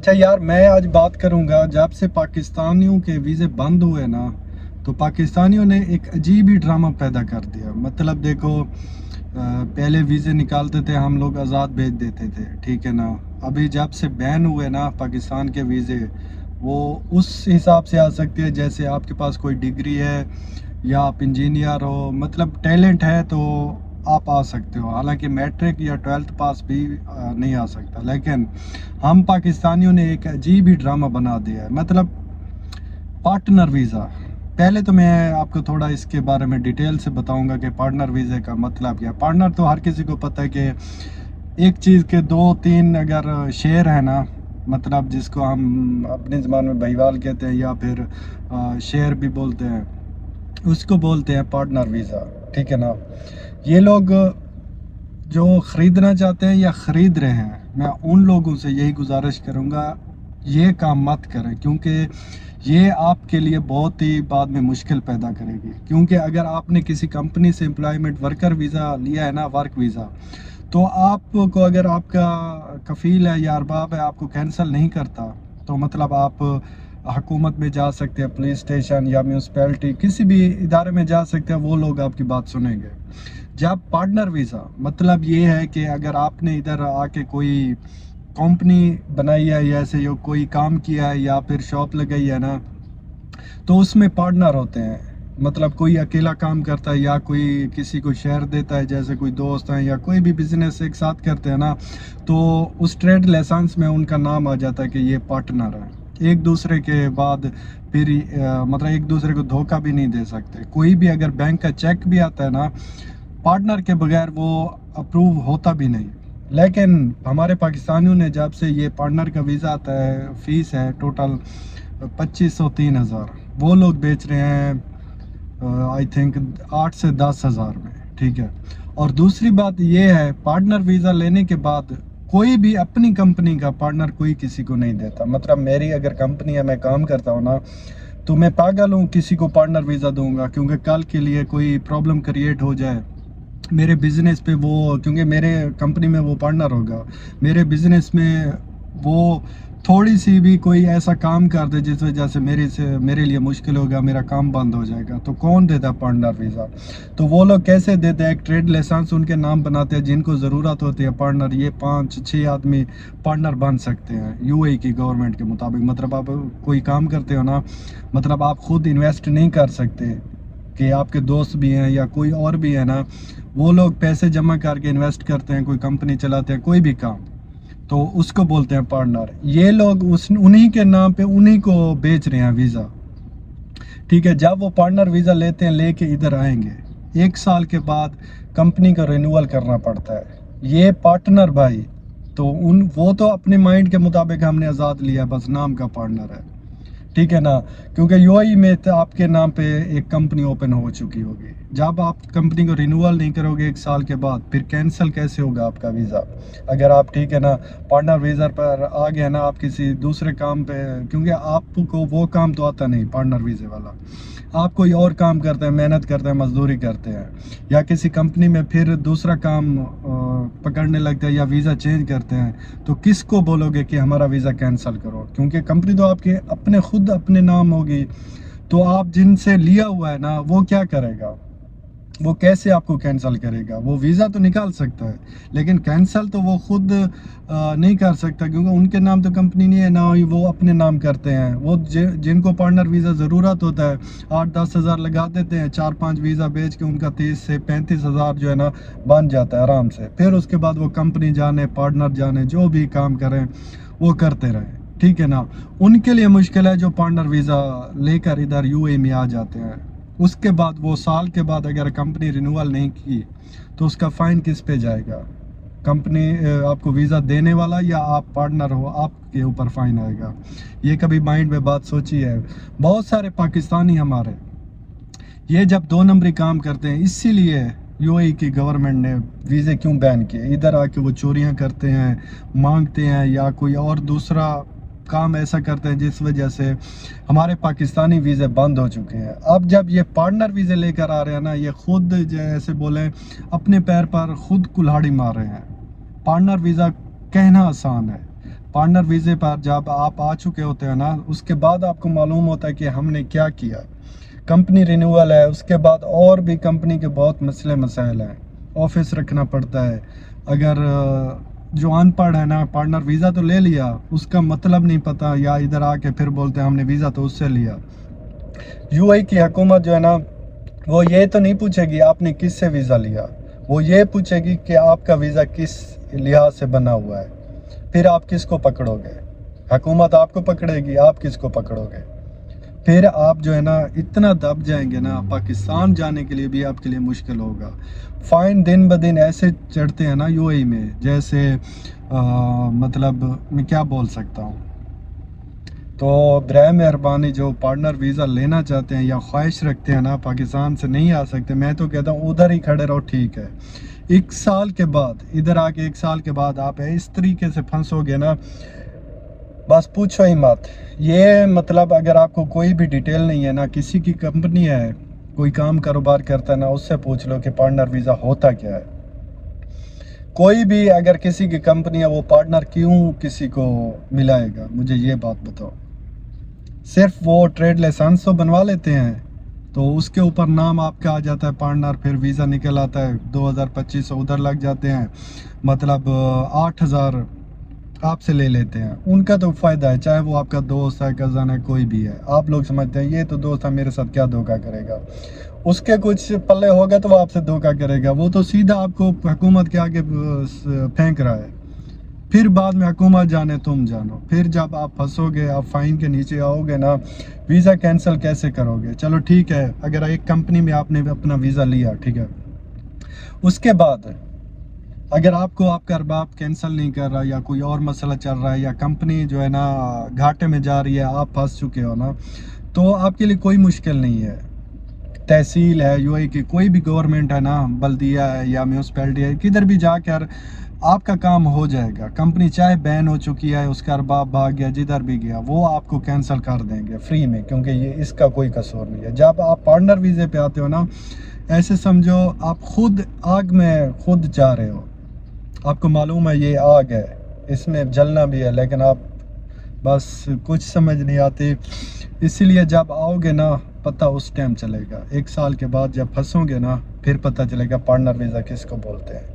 اچھا یار، میں آج بات کروں گا جب سے پاکستانیوں کے ویزے بند ہوئے نا، تو پاکستانیوں نے ایک عجیب ہی ڈرامہ پیدا کر دیا۔ مطلب دیکھو، پہلے ویزے نکالتے تھے ہم لوگ، آزاد بھیج دیتے تھے، ٹھیک ہے نا۔ ابھی جب سے بین ہوئے نا پاکستان کے ویزے، وہ اس حساب سے آ سکتے ہیں جیسے آپ کے پاس کوئی ڈگری ہے یا آپ انجینئر ہو، مطلب ٹیلنٹ ہے تو آپ آ سکتے ہو۔ حالانکہ میٹرک یا 12th پاس بھی نہیں آ سکتا، لیکن ہم پاکستانیوں نے ایک عجیب ہی ڈرامہ بنا دیا ہے۔ مطلب پارٹنر ویزا، پہلے تو میں آپ کو تھوڑا اس کے بارے میں ڈیٹیل سے بتاؤں گا کہ پارٹنر ویزے کا مطلب کیا ہے۔ پارٹنر تو ہر کسی کو پتہ ہے کہ ایک چیز کے 2-3 اگر شیئر ہے نا، مطلب جس کو ہم اپنی زبان میں بھائیوال کہتے ہیں یا پھر شیئر بھی بولتے ہیں، اس کو بولتے ہیں پارٹنر ویزا، ٹھیک ہے نا۔ یہ لوگ جو خریدنا چاہتے ہیں یا خرید رہے ہیں، میں ان لوگوں سے یہی گزارش کروں گا، یہ کام مت کریں، کیونکہ یہ آپ کے لیے بہت ہی بعد میں مشکل پیدا کرے گی۔ کیونکہ اگر آپ نے کسی کمپنی سے امپلائمنٹ ورکر ویزا لیا ہے نا، ورک ویزا، تو آپ کو اگر آپ کا کفیل ہے یا ارباب ہے آپ کو کینسل نہیں کرتا، تو مطلب آپ حکومت میں جا سکتے ہیں، پولیس اسٹیشن یا میونسپیلٹی کسی بھی ادارے میں جا سکتے ہیں، وہ لوگ آپ کی بات سنیں گے۔ جب پارٹنر ویزا مطلب یہ ہے کہ اگر آپ نے ادھر آ کے کوئی کمپنی بنائی ہے یا ایسے کوئی کام کیا ہے یا پھر شاپ لگائی ہے نا، تو اس میں پارٹنر ہوتے ہیں۔ مطلب کوئی اکیلا کام کرتا ہے یا کوئی کسی کو شیئر دیتا ہے، جیسے کوئی دوست ہیں یا کوئی بھی بزنس ایک ساتھ کرتے ہیں نا، تو اس ٹریڈ لائسنس میں ان کا نام آ جاتا ہے کہ یہ پارٹنر ہے۔ ایک دوسرے کے بعد پھر مطلب ایک دوسرے کو دھوکہ بھی نہیں دے سکتے۔ کوئی بھی اگر بینک کا چیک بھی آتا ہے نا، پارٹنر کے بغیر وہ اپروو ہوتا بھی نہیں۔ لیکن ہمارے پاکستانیوں نے جب سے یہ پارٹنر کا ویزا آتا ہے، فیس ہے ٹوٹل 2500-3000، وہ لوگ بیچ رہے ہیں آئی تھنک 8 سے 10 ہزار میں، ٹھیک ہے۔ اور دوسری بات یہ ہے، پارٹنر ویزا لینے کے بعد کوئی بھی اپنی کمپنی کا پارٹنر کوئی کسی کو نہیں دیتا۔ مطلب میری اگر کمپنی ہے، میں کام کرتا ہوں نا، تو میں پاگل ہوں کسی کو پارٹنر ویزا دوں گا، کیونکہ کل کے لیے کوئی پرابلم کریٹ ہو جائے میرے بزنس پہ، وہ کیونکہ میرے کمپنی میں وہ پارٹنر ہوگا، میرے بزنس میں وہ تھوڑی سی بھی کوئی ایسا کام کر دے جس وجہ سے میرے لیے مشکل ہوگا، میرا کام بند ہو جائے گا، تو کون دیتا پارٹنر ویزا؟ تو وہ لوگ کیسے دیتے ہیں؟ ایک ٹریڈ لائسنس ان کے نام بناتے ہیں، جن کو ضرورت ہوتی ہے پارٹنر، یہ 5-6 آدمی پارٹنر بن سکتے ہیں یو اے کی گورنمنٹ کے مطابق۔ مطلب آپ کوئی کام کرتے ہو نا، مطلب آپ خود انویسٹ نہیں کر سکتے، کہ آپ کے دوست بھی ہیں یا کوئی اور بھی ہے نا، وہ لوگ پیسے جمع کر کے انویسٹ کرتے ہیں، کوئی کمپنی چلاتے ہیں، کوئی بھی کام، تو اس کو بولتے ہیں پارٹنر۔ یہ لوگ انہی کے نام پہ انہی کو بیچ رہے ہیں ویزا، ٹھیک ہے۔ جب وہ پارٹنر ویزا لیتے ہیں، لے کے ادھر آئیں گے، 1 سال کے بعد کمپنی کا رینیول کرنا پڑتا ہے۔ یہ پارٹنر بھائی، تو وہ تو اپنے مائنڈ کے مطابق ہم نے آزاد لیا، بس نام کا پارٹنر ہے، ٹھیک ہے نا۔ کیونکہ یو اے میں آپ کے نام پہ ایک کمپنی اوپن ہو چکی ہوگی، جب آپ کمپنی کو رینیول نہیں کرو گے 1 سال کے بعد، پھر کینسل کیسے ہوگا آپ کا ویزا؟ اگر آپ ٹھیک ہے نا پارٹنر ویزا پر آ گیا نا، آپ کسی دوسرے کام پہ، کیونکہ آپ کو وہ کام تو آتا نہیں پارٹنر ویزے والا، آپ کوئی اور کام کرتے ہیں، محنت کرتے ہیں، مزدوری کرتے ہیں، یا کسی کمپنی میں پھر دوسرا کام پکڑنے لگتے ہیں یا ویزا چینج کرتے ہیں، تو کس کو بولو گے کہ ہمارا ویزا کینسل کرو؟ کیونکہ کمپنی تو آپ کے خود اپنے نام ہوگی، تو آپ جن سے لیا ہوا ہے نا، وہ کیا کرے گا؟ وہ کیسے آپ کو کینسل کرے گا؟ وہ ویزا تو نکال سکتا ہے، لیکن کینسل تو وہ خود نہیں کر سکتا، کیونکہ ان کے نام تو کمپنی نہیں ہے، نہ ہی وہ اپنے نام کرتے ہیں۔ وہ جن کو پارٹنر ویزا ضرورت ہوتا ہے، 8-10 ہزار لگا دیتے ہیں، 4-5 ویزا بیچ کے ان کا 30 سے 35 ہزار جو ہے نا بن جاتا ہے آرام سے۔ پھر اس کے بعد وہ کمپنی جانے، پارٹنر جانے، جو بھی کام کریں وہ کرتے رہیں، ٹھیک ہے نا۔ ان کے لیے مشکل ہے جو پارٹنر ویزا لے کر ادھر یو اے میں آ جاتے ہیں۔ اس کے بعد وہ سال کے بعد اگر کمپنی رینیول نہیں کی، تو اس کا فائن کس پہ جائے گا؟ کمپنی آپ کو ویزا دینے والا یا آپ پارٹنر ہو، آپ کے اوپر فائن آئے گا؟ یہ کبھی مائنڈ میں بات سوچی ہے؟ بہت سارے پاکستانی ہمارے یہ جب 2 نمبری کام کرتے ہیں، اسی لیے یو اے کی گورنمنٹ نے ویزے کیوں بین کیے؟ ادھر آ کے وہ چوریاں کرتے ہیں، مانگتے ہیں، یا کوئی اور دوسرا کام ایسا کرتے ہیں جس وجہ سے ہمارے پاکستانی ویزے بند ہو چکے ہیں۔ اب جب یہ پارٹنر ویزے لے کر آ رہے ہیں نا، یہ خود جیسے بولیں اپنے پیر پر خود کلہاڑی مار رہے ہیں۔ پارٹنر ویزا کہنا آسان ہے، پارٹنر ویزے پر جب آپ آ چکے ہوتے ہیں نا، اس کے بعد آپ کو معلوم ہوتا ہے کہ ہم نے کیا کیا. کمپنی رینیول ہے، اس کے بعد اور بھی کمپنی کے بہت مسئلے مسائل ہیں، آفس رکھنا پڑتا ہے. اگر جو ان پڑھ ہے نا، پارٹنر ویزا تو لے لیا، اس کا مطلب نہیں پتہ، یا ادھر آ کے پھر بولتے ہیں ہم نے ویزا تو اس سے لیا. یو اے کی حکومت جو ہے نا، وہ یہ تو نہیں پوچھے گی آپ نے کس سے ویزا لیا، وہ یہ پوچھے گی کہ آپ کا ویزا کس لحاظ سے بنا ہوا ہے. پھر آپ کس کو پکڑو گے؟ حکومت آپ کو پکڑے گی، آپ کس کو پکڑو گے؟ پھر آپ جو ہے نا اتنا دب جائیں گے نا، پاکستان جانے کے لیے بھی آپ کے لیے مشکل ہوگا. فائن دن بدن ایسے چڑھتے ہیں نا یو اے میں، جیسے مطلب میں کیا بول سکتا ہوں. تو برائے مہربانی جو پارٹنر ویزا لینا چاہتے ہیں یا خواہش رکھتے ہیں نا، پاکستان سے نہیں آ سکتے، میں تو کہتا ہوں ادھر ہی کھڑے رہو، ٹھیک ہے. 1 سال کے بعد ادھر آ کے 1 سال کے بعد آپ اس طریقے سے پھنسو گے نا، بس پوچھو ہی مت. یہ مطلب اگر آپ کو کوئی بھی ڈیٹیل نہیں ہے نا، کسی کی کمپنی ہے، کوئی کام کاروبار کرتا ہے نا، اس سے پوچھ لو کہ پارٹنر ویزا ہوتا کیا ہے. کوئی بھی اگر کسی کی کمپنی ہے، وہ پارٹنر کیوں کسی کو ملائے گا؟ مجھے یہ بات بتاؤ. صرف وہ ٹریڈ لائسنس تو بنوا لیتے ہیں، تو اس کے اوپر نام آپ کا آ جاتا ہے پارٹنر، پھر ویزا نکل آتا ہے 2200 ادھر لگ جاتے ہیں، مطلب 8000 آپ سے لے لیتے ہیں. ان کا تو فائدہ ہے، چاہے وہ آپ کا دوست ہے، کزن ہے، کوئی بھی ہے. آپ لوگ سمجھتے ہیں یہ تو دوست ہے، میرے ساتھ کیا دھوکہ کرے گا، اس کے کچھ پلے ہوگا تو وہ آپ سے دھوکہ کرے گا. وہ تو سیدھا آپ کو حکومت کے آگے پھینک رہا ہے. پھر بعد میں حکومت جانے تم جانو. پھر جب آپ پھنسو گے، آپ فائن کے نیچے آؤ گے نا، ویزا کینسل کیسے کرو گے؟ چلو ٹھیک ہے، اگر ایک کمپنی میں آپ نے اپنا ویزا لیا، ٹھیک ہے، اس کے بعد اگر آپ کو آپ کا ارباب کینسل نہیں کر رہا، یا کوئی اور مسئلہ چل رہا ہے، یا کمپنی جو ہے نا گھاٹے میں جا رہی ہے، آپ پھنس چکے ہو نا، تو آپ کے لیے کوئی مشکل نہیں ہے. تحصیل ہے یو اے کی، کوئی بھی گورنمنٹ ہے نا، بلدیہ ہے یا میونسپیلٹی ہے، کدھر بھی جا کر آپ کا کام ہو جائے گا. کمپنی چاہے بین ہو چکی ہے، اس کا ارباب بھاگ گیا، جدھر بھی گیا، وہ آپ کو کینسل کر دیں گے فری میں، کیونکہ یہ اس کا کوئی قصور نہیں ہے. جب آپ پارٹنر ویزے پہ آتے ہو نا، ایسے سمجھو آپ خود آگ میں خود جا رہے ہو. آپ کو معلوم ہے یہ آگ ہے، اس میں جلنا بھی ہے، لیکن آپ بس کچھ سمجھ نہیں آتی. اسی لیے جب آؤ گے نا، پتہ اس ٹائم چلے گا. 1 سال کے بعد جب پھنسو گے نا، پھر پتہ چلے گا پارٹنر ویزا کس کو بولتے ہیں.